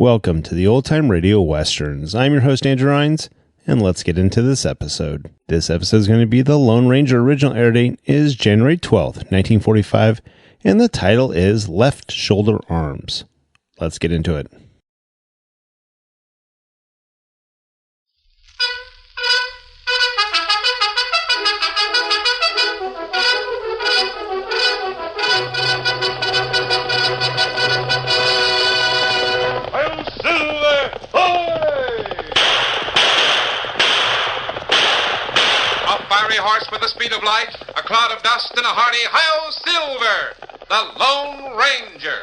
Welcome to the Old Time Radio Westerns. I'm your host, Andrew Rhynes, and let's get into this episode. This episode is going to be the Lone Ranger. Original air date is January 12th, 1945, and the title is Left Shoulder Arms. Let's get into it. Horse with the speed of light, a cloud of dust, and a hearty "Hi-Yo Silver!" The Lone Ranger.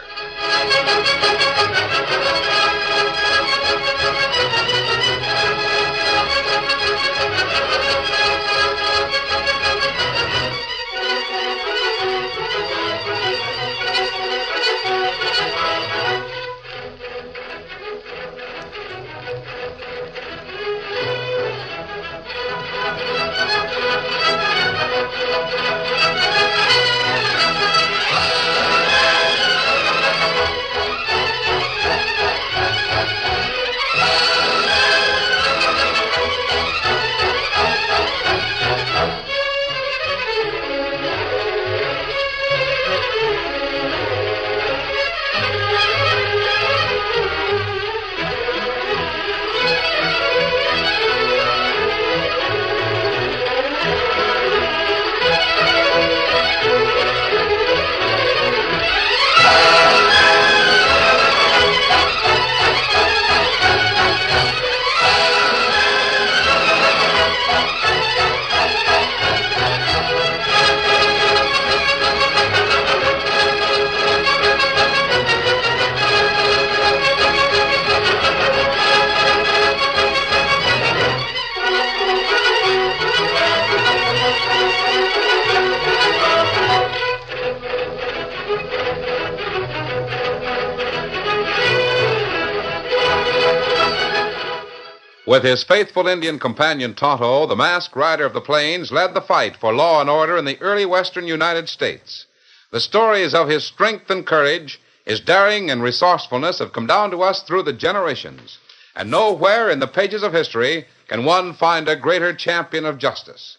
With his faithful Indian companion Tonto, the masked rider of the plains led the fight for law and order in the early western United States. The stories of his strength and courage, his daring and resourcefulness have come down to us through the generations. And nowhere in the pages of history can one find a greater champion of justice.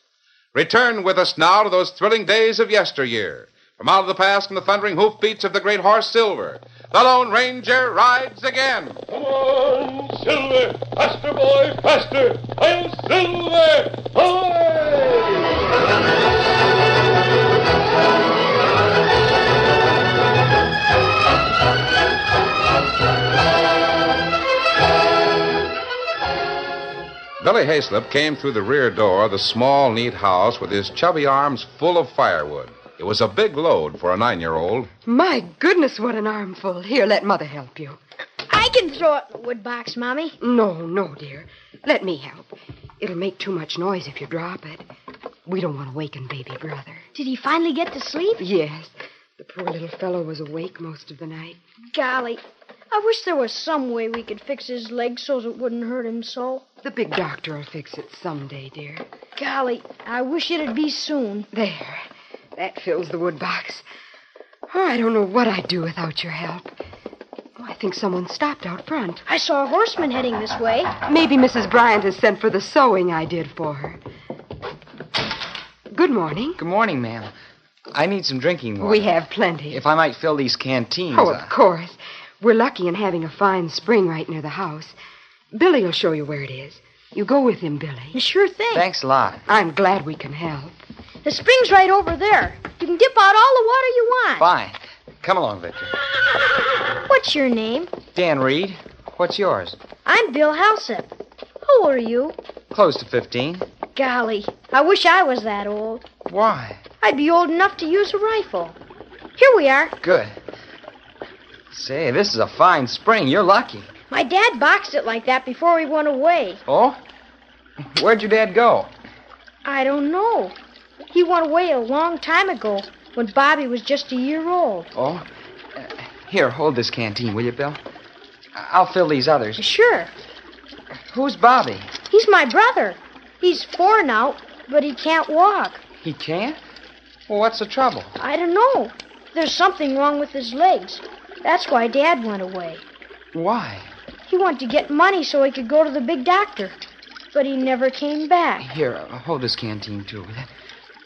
Return with us now to those thrilling days of yesteryear. From out of the past and the thundering hoofbeats of the great horse Silver, the Lone Ranger rides again. Come on, Silver! Faster, boy, faster! I'm Silver! Away! Billy Hayslip came through the rear door of the small, neat house with his chubby arms full of firewood. It was a big load for a 9-year-old. My goodness, what an armful. Here, let Mother help you. I can throw it in the wood box, Mommy. No, dear. Let me help. It'll make too much noise if you drop it. We don't want to waken baby brother. Did he finally get to sleep? Yes. The poor little fellow was awake most of the night. Golly, I wish there was some way we could fix his legs so it wouldn't hurt him so. The big doctor will fix it someday, dear. Golly, I wish it'd be soon. There. That fills the wood box. Oh, I don't know what I'd do without your help. Oh, I think someone stopped out front. I saw a horseman heading this way. Maybe Mrs. Bryant has sent for the sewing I did for her. Good morning. Good morning, ma'am. I need some drinking water. We have plenty. If I might fill these canteens. Oh, of course. We're lucky in having a fine spring right near the house. Billy will show you where it is. You go with him, Billy. Sure thing. Thanks a lot. I'm glad we can help. The spring's right over there. You can dip out all the water you want. Fine. Come along, Victor. What's your name? Dan Reed. What's yours? I'm Bill Halsep. How old are you? Close to 15. Golly, I wish I was that old. Why? I'd be old enough to use a rifle. Here we are. Good. Say, this is a fine spring. You're lucky. My dad boxed it like that before we went away. Oh? Where'd your dad go? I don't know. He went away a long time ago when Bobby was just a year old. Oh? Here, hold this canteen, will you, Bill? I'll fill these others. Sure. Who's Bobby? He's my brother. He's 4 now, but he can't walk. He can't? Well, what's the trouble? I don't know. There's something wrong with his legs. That's why Dad went away. Why? He wanted to get money so he could go to the big doctor. But he never came back. Here, hold this canteen, too.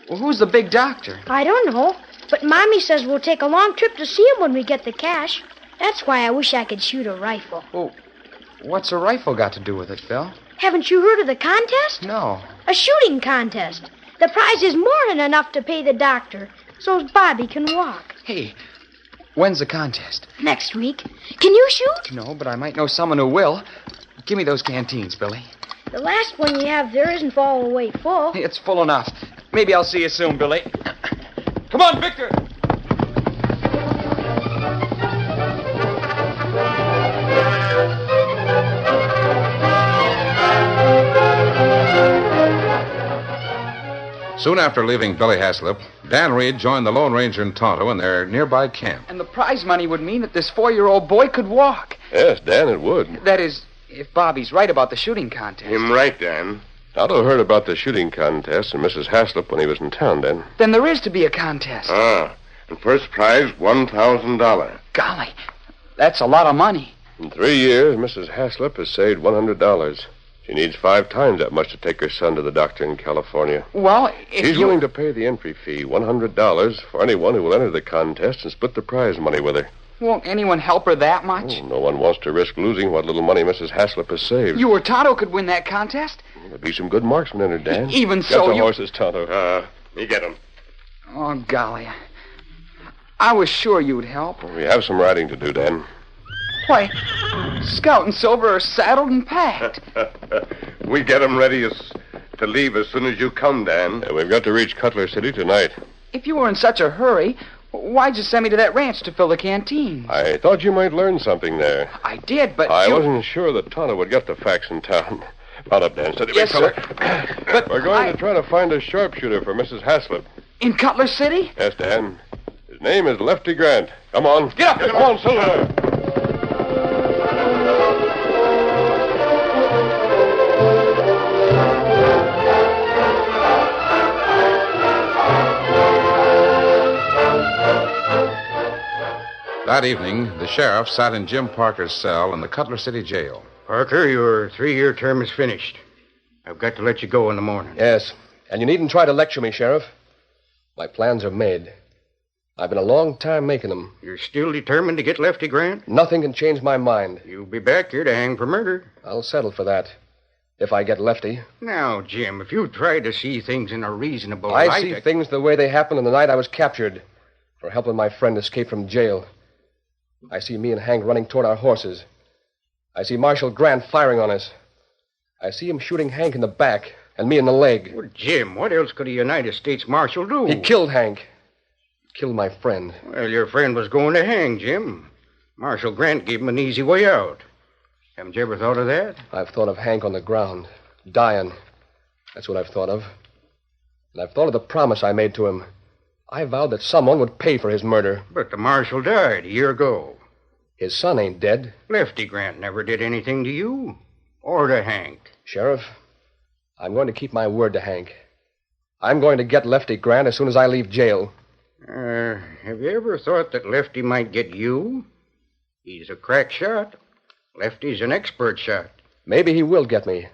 Well, who's the big doctor? I don't know. But Mommy says we'll take a long trip to see him when we get the cash. That's why I wish I could shoot a rifle. Well, what's a rifle got to do with it, Bill? Haven't you heard of the contest? No. A shooting contest. The prize is more than enough to pay the doctor, so Bobby can walk. Hey, when's the contest? Next week. Can you shoot? No, but I might know someone who will. Give me those canteens, Billy. The last one you have there isn't all the way full. It's full enough. Maybe I'll see you soon, Billy. Come on, Victor! Soon after leaving Billy Haslip, Dan Reed joined the Lone Ranger and Tonto in their nearby camp. And the prize money would mean that this 4-year-old boy could walk. Yes, Dan, it would. That is, if Bobby's right about the shooting contest. Him right, Dan. Tonto heard about the shooting contest and Mrs. Haslip when he was in town, Dan. Then there is to be a contest. And first prize, $1,000. Golly, that's a lot of money. In 3 years, Mrs. Haslip has saved $100. She needs 5 times that much to take her son to the doctor in California. Well, if She's willing to pay the entry fee, $100, for anyone who will enter the contest and split the prize money with her. Won't anyone help her that much? No one wants to risk losing what little money Mrs. Haslip has saved. You or Tonto could win that contest? There'll be some good marksmen in her, Dan. Even Get so, the you... horses, Tonto. You get them. Oh, golly. I was sure you'd help. We have some riding to do, Dan. Why, Scout and Silver are saddled and packed. We get them ready to leave as soon as you come, Dan. We've got to reach Cutler City tonight. If you were in such a hurry, why'd you send me to that ranch to fill the canteen? I thought you might learn something there. I did, but I wasn't sure that Tonto would get the facts in town. Mount up, Dan. Steady, Yes, big fella. sir. But We're going to try to find a sharpshooter for Mrs. Haslip. In Cutler City? Yes, Dan. His name is Lefty Grant. Come on. Get up! Come on, Silver. That evening, the sheriff sat in Jim Parker's cell in the Cutler City jail. Parker, your 3-year term is finished. I've got to let you go in the morning. Yes, and you needn't try to lecture me, Sheriff. My plans are made. I've been a long time making them. You're still determined to get Lefty Grant? Nothing can change my mind. You'll be back here to hang for murder. I'll settle for that, if I get Lefty. Now, Jim, if you try to see things in a reasonable light... I see things the way they happened on the night I was captured for helping my friend escape from jail. I see me and Hank running toward our horses. I see Marshal Grant firing on us. I see him shooting Hank in the back and me in the leg. Well, Jim, what else could a United States Marshal do? He killed Hank. He killed my friend. Well, your friend was going to hang, Jim. Marshal Grant gave him an easy way out. Haven't you ever thought of that? I've thought of Hank on the ground, dying. That's what I've thought of. And I've thought of the promise I made to him. I vowed that someone would pay for his murder. But the Marshal died a year ago. His son ain't dead. Lefty Grant never did anything to you or to Hank. Sheriff, I'm going to keep my word to Hank. I'm going to get Lefty Grant as soon as I leave jail. Have you ever thought that Lefty might get you? He's a crack shot. Lefty's an expert shot. Maybe he will get me.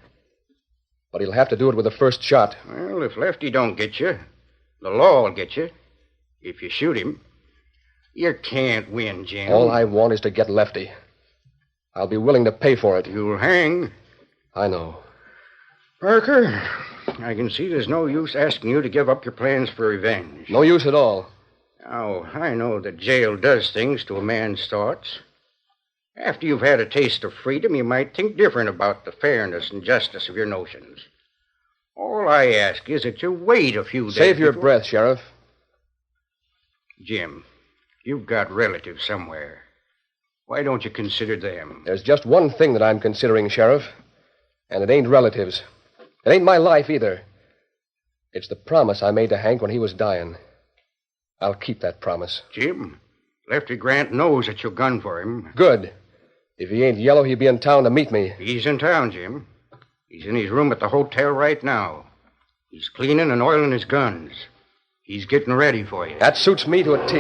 But he'll have to do it with the first shot. Well, if Lefty don't get you, the law will get you. If you shoot him. You can't win, Jim. All I want is to get Lefty. I'll be willing to pay for it. You'll hang. I know. Parker, I can see there's no use asking you to give up your plans for revenge. No use at all. Now, I know that jail does things to a man's thoughts. After you've had a taste of freedom, you might think different about the fairness and justice of your notions. All I ask is that you wait a few days. Save your breath, Sheriff. Jim, you've got relatives somewhere. Why don't you consider them? There's just one thing that I'm considering, Sheriff. And it ain't relatives. It ain't my life either. It's the promise I made to Hank when he was dying. I'll keep that promise. Jim, Lefty Grant knows that you'll gun for him. Good. If he ain't yellow, he'll be in town to meet me. He's in town, Jim. He's in his room at the hotel right now. He's cleaning and oiling his guns. He's getting ready for you. That suits me to a T.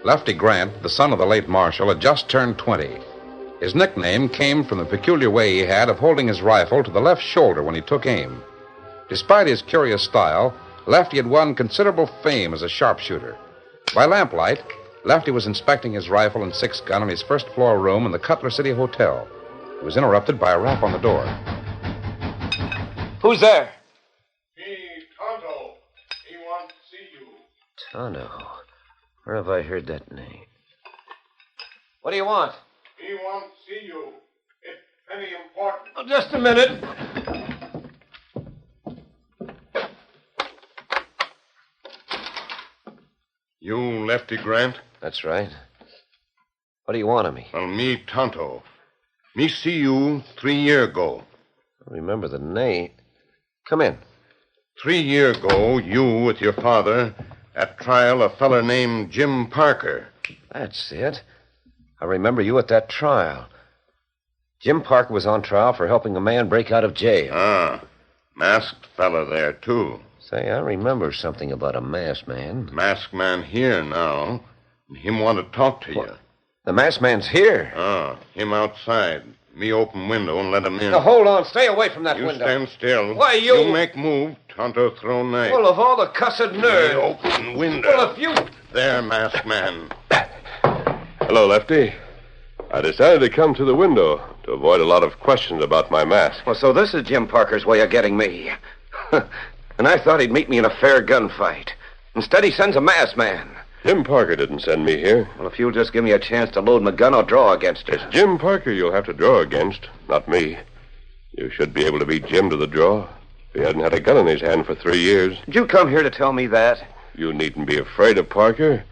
Lefty Grant, the son of the late Marshal, had just turned 20. His nickname came from the peculiar way he had of holding his rifle to the left shoulder when he took aim. Despite his curious style, Lefty had won considerable fame as a sharpshooter. By lamplight, Lefty was inspecting his rifle and six-gun in his first-floor room in the Cutler City Hotel. He was interrupted by a rap on the door. Who's there? Me, Tonto. He wants to see you. Tonto. Where have I heard that name? What do you want? He wants to see you. It's very important. Oh, just a minute. You Lefty Grant? That's right. What do you want of me? Well, me Tonto. Me see you 3 year ago. I remember the name. Come in. 3 year ago, you with your father at trial a feller named Jim Parker. That's it. I remember you at that trial. Jim Parker was on trial for helping a man break out of jail. Ah, masked fella there, too. Say, I remember something about a masked man. Masked man here now. Him want to talk to you. The masked man's here. Ah, him outside. Me open window and let him in. Now, hold on. Stay away from that You window. stand still. Why, you... You make move. Tonto throw knife. Well, of all the cussed nerve. Me open window. Well, if you... There, masked man. Hello, Lefty. I decided to come to the window to avoid a lot of questions about my mask. Well, so this is Jim Parker's way of getting me. And I thought he'd meet me in a fair gunfight. Instead, he sends a masked man. Jim Parker didn't send me here. Well, if you'll just give me a chance to load my gun, I'll draw against it. It's Jim Parker you'll have to draw against, not me. You should be able to beat Jim to the draw. He hadn't had a gun in his hand for 3 years. Did you come here to tell me that? You needn't be afraid of Parker.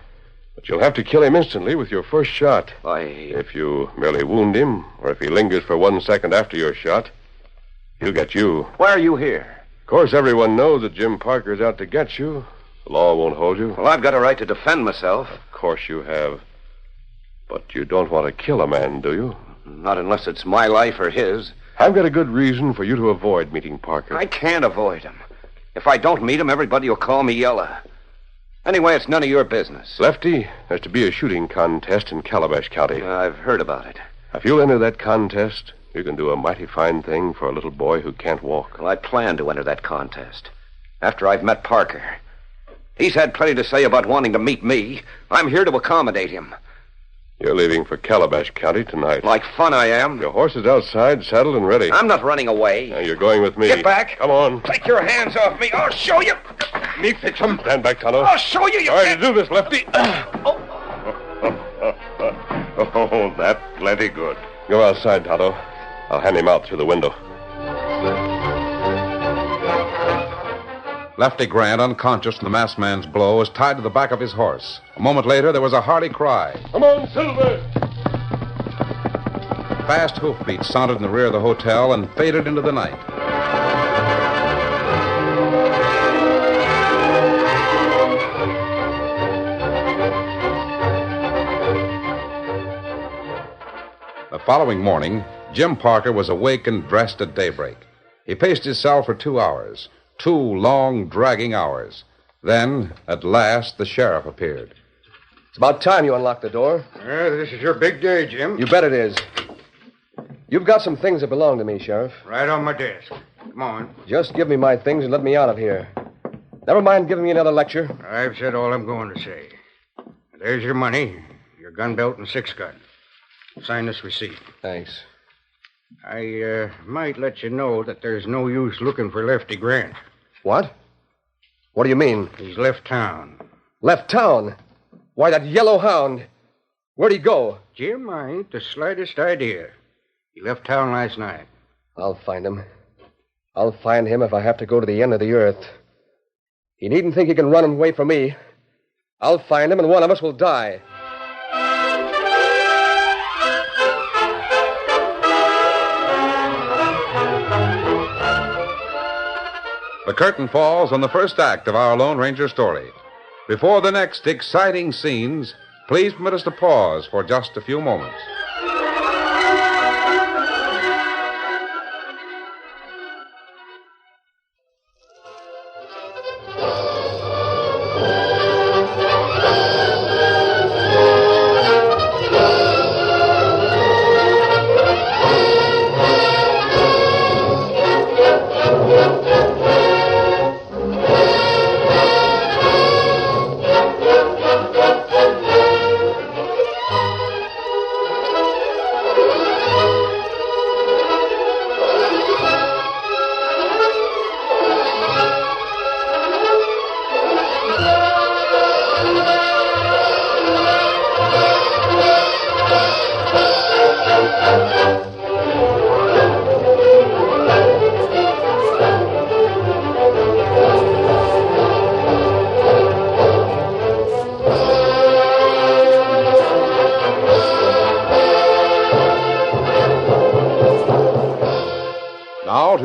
But you'll have to kill him instantly with your first shot. If you merely wound him, or if he lingers for 1 second after your shot, he'll get you. Why are you here? Of course, everyone knows that Jim Parker's out to get you. The law won't hold you. Well, I've got a right to defend myself. Of course you have. But you don't want to kill a man, do you? Not unless it's my life or his. I've got a good reason for you to avoid meeting Parker. I can't avoid him. If I don't meet him, everybody will call me Yella. Anyway, it's none of your business. Lefty, there's to be a shooting contest in Calabash County. I've heard about it. If you'll enter that contest, you can do a mighty fine thing for a little boy who can't walk. Well, I plan to enter that contest. After I've met Parker. He's had plenty to say about wanting to meet me. I'm here to accommodate him. You're leaving for Calabash County tonight. Like fun I am. Your horse is outside, saddled and ready. I'm not running away. Now, you're going with me. Get back. Come on. Take your hands off me. I'll show you. Me fix him. Stand back, Tonto. I'll show you. All right, to do this, Lefty. Oh, that's plenty good. Go outside, Tonto. I'll hand him out through the window. Lefty Grant, unconscious from the masked man's blow, was tied to the back of his horse. A moment later, there was a hearty cry. Come on, Silver! Fast hoofbeats sounded in the rear of the hotel and faded into the night. The following morning, Jim Parker was awake and dressed at daybreak. He paced his cell for 2 hours. 2 long, dragging hours. Then, at last, the sheriff appeared. It's about time you unlocked the door. This is your big day, Jim. You bet it is. You've got some things that belong to me, Sheriff. Right on my desk. Come on. Just give me my things and let me out of here. Never mind giving me another lecture. I've said all I'm going to say. There's your money, your gun belt and 6-gun. Sign this receipt. Thanks. I might let you know that there's no use looking for Lefty Grant. What? What do you mean? He's left town. Left town? Why, that yellow hound. Where'd he go? Jim, I ain't the slightest idea. He left town last night. I'll find him. I'll find him if I have to go to the end of the earth. He needn't think he can run away from me. I'll find him and one of us will die. The curtain falls on the first act of our Lone Ranger story. Before the next exciting scenes, please permit us to pause for just a few moments.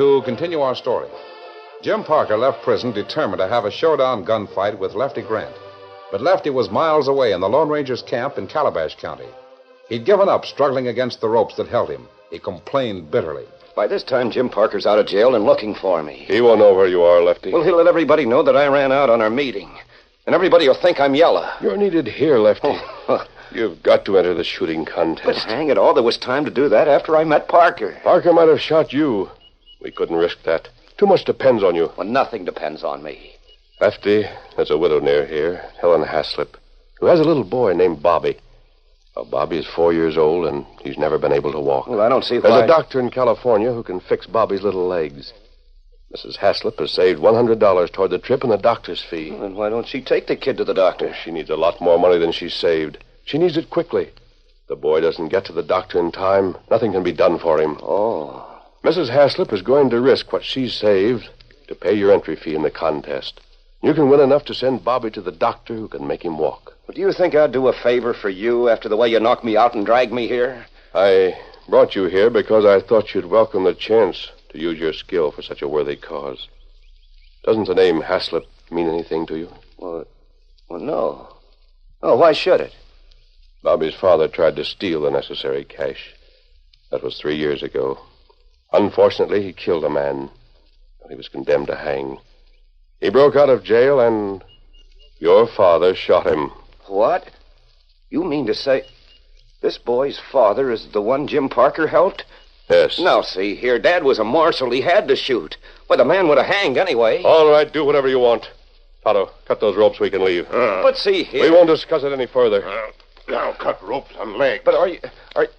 to continue our story. Jim Parker left prison determined to have a showdown gunfight with Lefty Grant. But Lefty was miles away in the Lone Ranger's camp in Calabash County. He'd given up struggling against the ropes that held him. He complained bitterly. By this time, Jim Parker's out of jail and looking for me. He won't know where you are, Lefty. Well, he'll let everybody know that I ran out on our meeting. And everybody will think I'm yellow. You're needed here, Lefty. You've got to enter the shooting contest. But hang it all, there was time to do that after I met Parker. Parker might have shot you. We couldn't risk that. Too much depends on you. Well, nothing depends on me. Lefty, there's a widow near here, Helen Haslip, who has a little boy named Bobby. Well, Bobby is 4 years old, and he's never been able to walk. Well, I don't see why... There's a doctor in California who can fix Bobby's little legs. Mrs. Haslip has saved $100 toward the trip and the doctor's fee. Well, then why don't she take the kid to the doctor? She needs a lot more money than she's saved. She needs it quickly. If the boy doesn't get to the doctor in time, nothing can be done for him. Oh. Mrs. Haslip is going to risk what she's saved to pay your entry fee in the contest. You can win enough to send Bobby to the doctor who can make him walk. Well, do you think I'd do a favor for you after the way you knocked me out and dragged me here? I brought you here because I thought you'd welcome the chance to use your skill for such a worthy cause. Doesn't the name Haslip mean anything to you? Well, no. Oh, why should it? Bobby's father tried to steal the necessary cash. That was 3 years ago. Unfortunately, he killed a man. He was condemned to hang. He broke out of jail, and your father shot him. What? You mean to say this boy's father is the one Jim Parker helped? Yes. Now, see here, Dad was a marshal. He had to shoot. Well, the man would have hanged anyway. All right, do whatever you want. Tonto, cut those ropes, we can leave. But see here... We won't discuss it any further. Now cut ropes on legs. But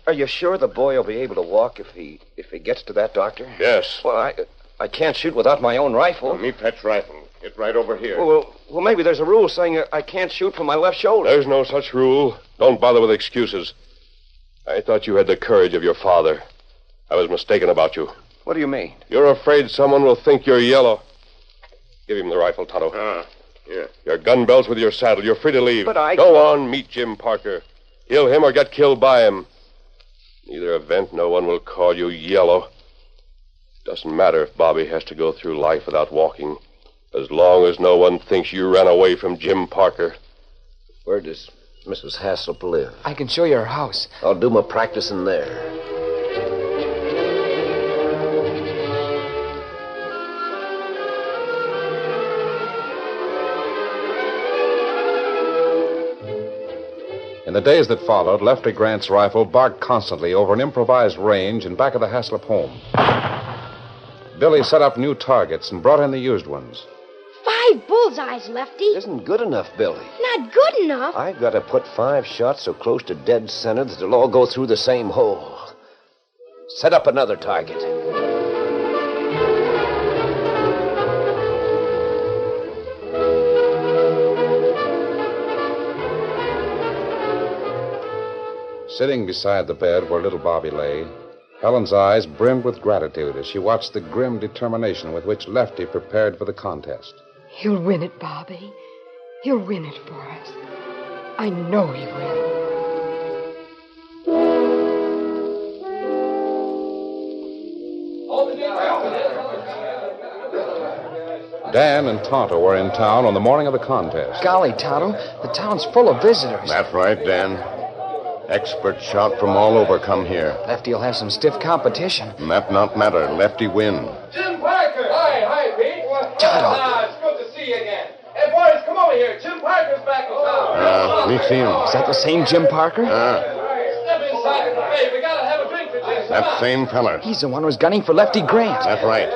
are you sure the boy will be able to walk if he gets to that doctor? Yes. Well, I can't shoot without my own rifle. Well, me fetch rifle. Get right over here. Well, maybe there's a rule saying I can't shoot from my left shoulder. There's no such rule. Don't bother with excuses. I thought you had the courage of your father. I was mistaken about you. What do you mean? You're afraid someone will think you're yellow. Give him the rifle, Tonto. Yeah. Your gun belt's with your saddle. You're free to leave. But I... Go on, meet Jim Parker. Kill him or get killed by him. In either event, no one will call you yellow. Doesn't matter if Bobby has to go through life without walking, as long as no one thinks you ran away from Jim Parker. Where does Mrs. Haslip live? I can show you her house. I'll do my practicing there. In the days that followed, Lefty Grant's rifle barked constantly over an improvised range in back of the Haslip home. Billy set up new targets and brought in the used ones. 5 bullseyes, Lefty. Isn't good enough, Billy. Not good enough. I've got to put 5 shots so close to dead center that they'll all go through the same hole. Set up another target. Sitting beside the bed where little Bobby lay, Helen's eyes brimmed with gratitude as she watched the grim determination with which Lefty prepared for the contest. He'll win it, Bobby. He'll win it for us. I know he will. Dan and Tonto were in town on the morning of the contest. Golly, Tonto, the town's full of visitors. That's right, Dan. Expert shot from all over come here. Lefty'll have some stiff competition. That not matter. Lefty win. Jim Parker! Hi, Pete. Tonto. It's good to see you again. Hey, boys, come over here. Jim Parker's back in town. We see him. Is that the same Jim Parker? Step inside the cafe. We gotta have a drink for Jim. That same feller. He's the one who's gunning for Lefty Grant. That's right.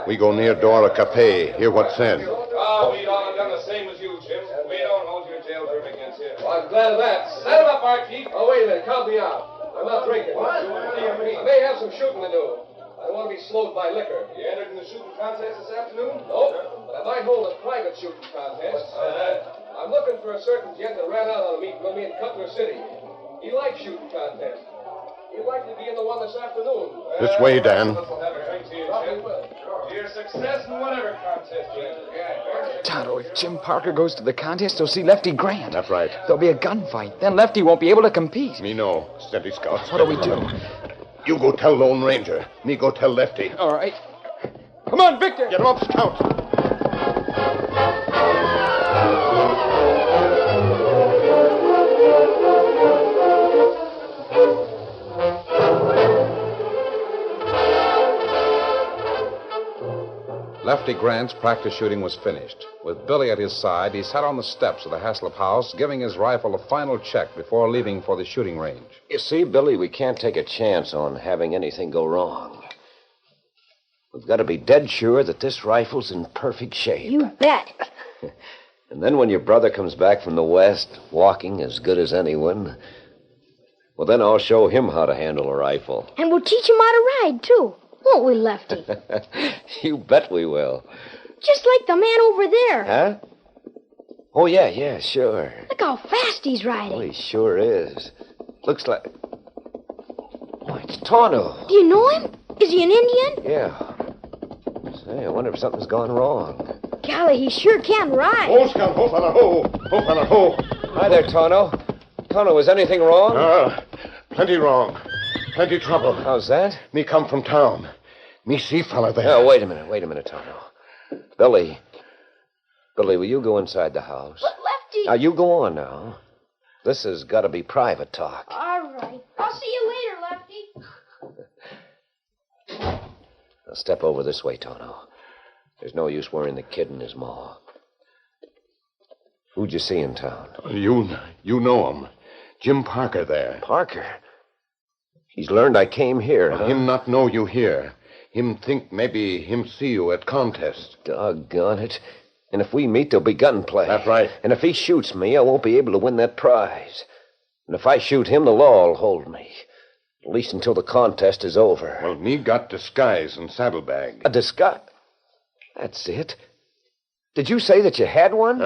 We go near door of cafe. Hear what said. Oh, we'd all have done the same as you, Jim. We don't hold your jail term against you. Well, I'm glad of that. Set him up, Barkeep. Oh, wait a minute. Count me out. I'm not drinking. What do you mean? I may have some shooting to do. I want to be slowed by liquor. You entered in the shooting contest this afternoon? Nope. But I might hold a private shooting contest. I'm looking for a certain gent that ran out on a meeting with me in Cutler City. He likes shooting contests. He'd like to be in the one this afternoon. This way, Dan. Let's have a drink to you, Jim. To your success in whatever contest, Jim. Tonto, if Jim Parker goes to the contest, he'll see Lefty Grant. That's right. There'll be a gunfight. Then Lefty won't be able to compete. Me know. Steady, Scout. What do we do? You go tell Lone Ranger. Me go tell Lefty. All right. Come on, Victor. Get him up, Scout. Lefty Grant's practice shooting was finished. With Billy at his side, he sat on the steps of the Haslip house, giving his rifle a final check before leaving for the shooting range. You see, Billy, we can't take a chance on having anything go wrong. We've got to be dead sure that this rifle's in perfect shape. You bet. And then when your brother comes back from the West, walking as good as anyone, well, then I'll show him how to handle a rifle. And we'll teach him how to ride, too. Won't we, Lefty? You bet we will. Just like the man over there. Huh? Oh, yeah, sure. Look how fast he's riding. Oh, he sure is. Looks like... Oh, it's Tonto. Do you know him? Is he an Indian? Yeah. Say, I wonder if something's gone wrong. Golly, he sure can ride. Ho, Scout. Ho, fella, ho. Ho, fella, ho. Hi there, Tonto. Tonto, is anything wrong? Plenty wrong. Plenty trouble. How's that? Me come from town. Me see fella there. Oh, wait a minute, Tonto. Billy, will you go inside the house? But, Lefty... Now, you go on now. This has got to be private talk. All right. I'll see you later, Lefty. Now, step over this way, Tonto. There's no use worrying the kid and his ma. Who'd you see in town? You know him. Jim Parker there. Parker? He's learned I came here, huh? Him not know you here. Him think maybe him see you at contest. Doggone it. And if we meet, there'll be gunplay. That's right. And if he shoots me, I won't be able to win that prize. And if I shoot him, the law will hold me. At least until the contest is over. Well, me got disguise and saddlebag. A disguise? That's it. Did you say that you had one?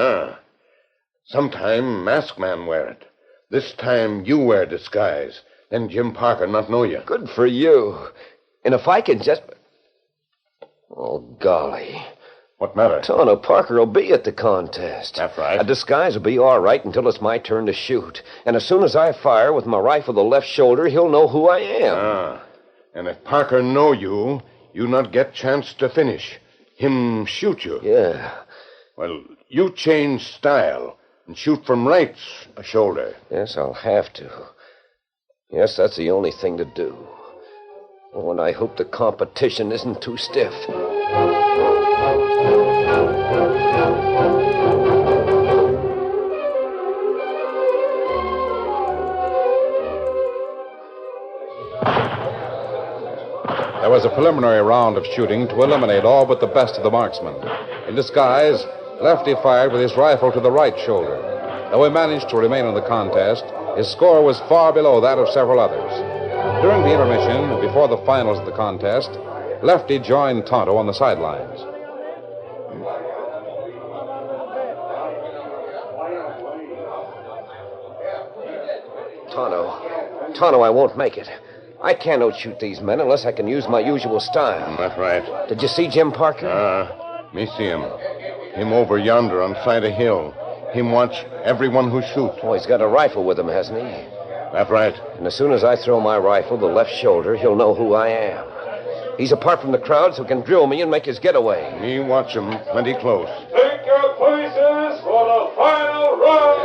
Sometime masked man wear it. This time you wear disguise. Then Jim Parker not know you. Good for you. And if I can just... Oh, golly. What matter? Tonto Parker will be at the contest. That's right. A disguise will be all right until it's my turn to shoot. And as soon as I fire with my rifle to the left shoulder, he'll know who I am. And if Parker know you, you not get chance to finish. Him shoot you. Yeah. Well, you change style and shoot from right shoulder. Yes, I'll have to. Yes, that's the only thing to do. Oh, and I hope the competition isn't too stiff. There was a preliminary round of shooting to eliminate all but the best of the marksmen. In disguise, Lefty fired with his rifle to the right shoulder. Though he managed to remain in the contest, his score was far below that of several others. During the intermission, before the finals of the contest, Lefty joined Tonto on the sidelines. Tonto, I won't make it. I can't outshoot these men unless I can use my usual style. That's right. Did you see Jim Parker? Me see him. Him over yonder on side of hill. Him watch everyone who shoot. Oh, he's got a rifle with him, hasn't he? That's right. And as soon as I throw my rifle to the left shoulder, he'll know who I am. He's apart from the crowd, so he can drill me and make his getaway. Me watch him plenty close. Take your places for the final round.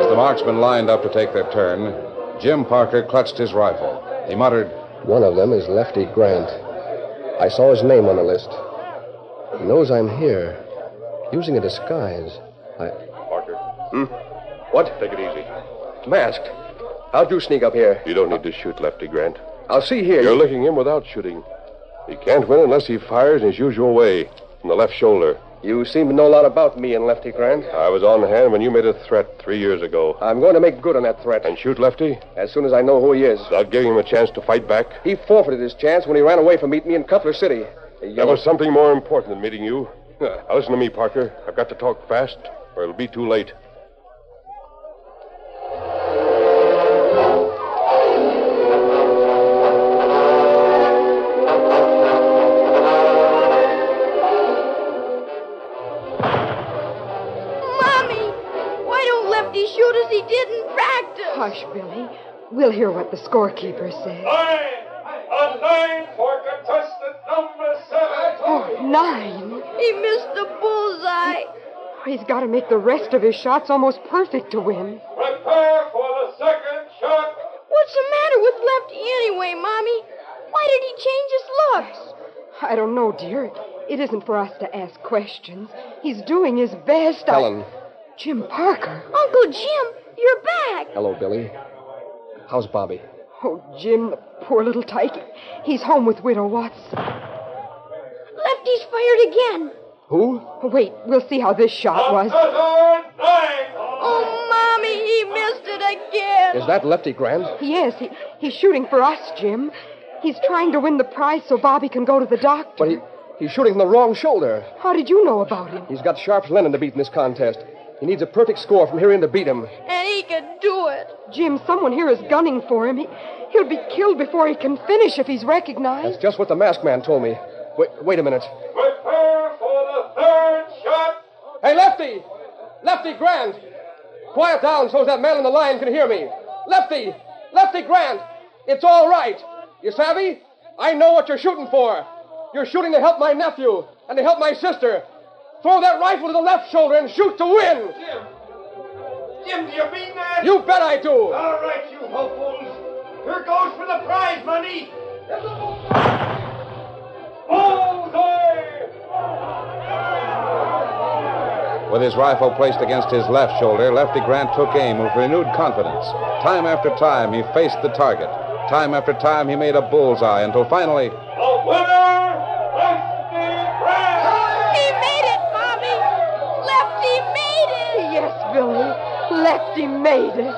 As the marksmen lined up to take their turn, Jim Parker clutched his rifle. He muttered, "One of them is Lefty Grant. I saw his name on the list. He knows I'm here, using a disguise. Parker. What? Take it easy. Masked. How'd you sneak up here? You don't need to shoot Lefty Grant. I'll see here. You're licking him without shooting. He can't win unless he fires in his usual way, from the left shoulder. You seem to know a lot about me and Lefty Grant. I was on hand when you made a threat 3 years ago. I'm going to make good on that threat. And shoot Lefty? As soon as I know who he is. Without giving him a chance to fight back? He forfeited his chance when he ran away from meeting me in Cutler City. There was something more important than meeting you. Now listen to me, Parker. I've got to talk fast, or it'll be too late. Mommy! Why don't Lefty shoot We'll hear what the scorekeeper says. 9 for contestant number 7. Oh, 9. He missed the bullseye. He's got to make the rest of his shots almost perfect to win. Prepare for the second shot. What's the matter with Lefty anyway, Mommy? Why did he change his looks? I don't know, dear. It isn't for us to ask questions. He's doing his best. Helen. Jim Parker. Uncle Jim, you're back. Hello, Billy. How's Bobby? Oh, Jim, the poor little tyke. He's home with Widow Watts. Lefty's fired again. Who? Wait, we'll see how this shot was. Oh, Mommy, he missed it again. Is that Lefty Grant? Yes, he's shooting for us, Jim. He's trying to win the prize so Bobby can go to the doctor. But he's shooting from the wrong shoulder. How did you know about him? He's got Sharp's Lennon to beat in this contest. He needs a perfect score from here in to beat him. And he can do it. Jim, someone here is gunning for him. He'll be killed before he can finish if he's recognized. That's just what the masked man told me. Wait a minute. Prepare for the third shot. Hey, Lefty! Lefty Grant! Quiet down so that man on the line can hear me. Lefty! Lefty Grant! It's all right. You savvy? I know what you're shooting for. You're shooting to help my nephew and to help my sister. Throw that rifle to the left shoulder and shoot to win. Jim, do you mean that? You bet I do. All right, you hopefuls. Here goes for the prize money. With his rifle placed against his left shoulder, Lefty Grant took aim with renewed confidence. Time after time, he faced the target. Time after time, he made a bullseye until finally... The winner, Lefty Grant! He made it, Mommy! Lefty made it! Yes, Billy. Lefty made it.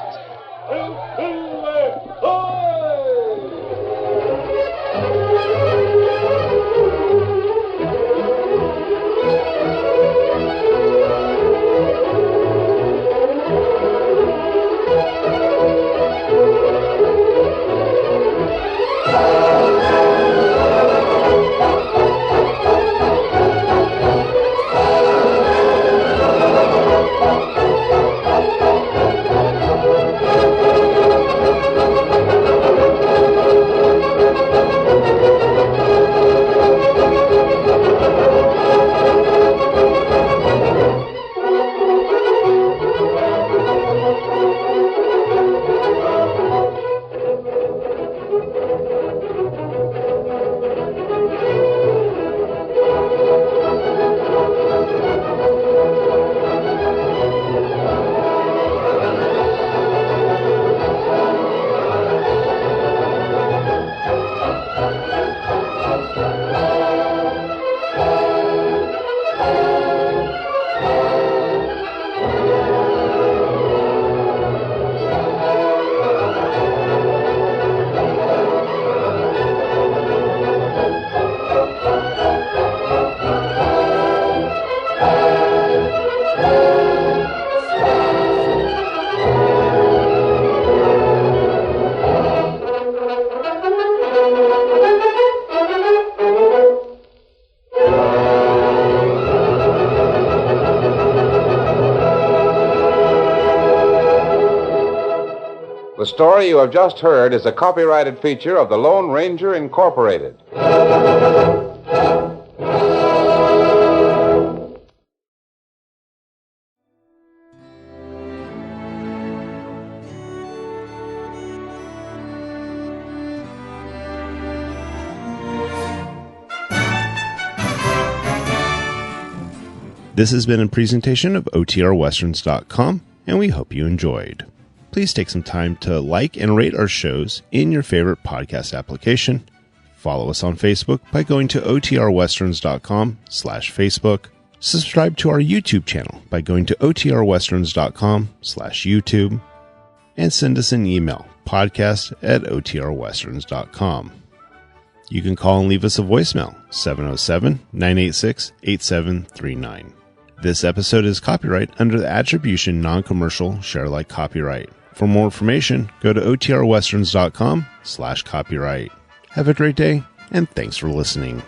The story you have just heard is a copyrighted feature of the Lone Ranger Incorporated. This has been a presentation of OTRWesterns.com, and we hope you enjoyed. Please take some time to like and rate our shows in your favorite podcast application. Follow us on Facebook by going to OTRWesterns.com/Facebook. Subscribe to our YouTube channel by going to OTRWesterns.com/YouTube. And send us an email, podcast@OTRWesterns.com. You can call and leave us a voicemail, 707-986-8739. This episode is copyright under the Attribution Non-Commercial Share Alike Copyright. For more information, go to OTRWesterns.com/copyright. Have a great day, and thanks for listening.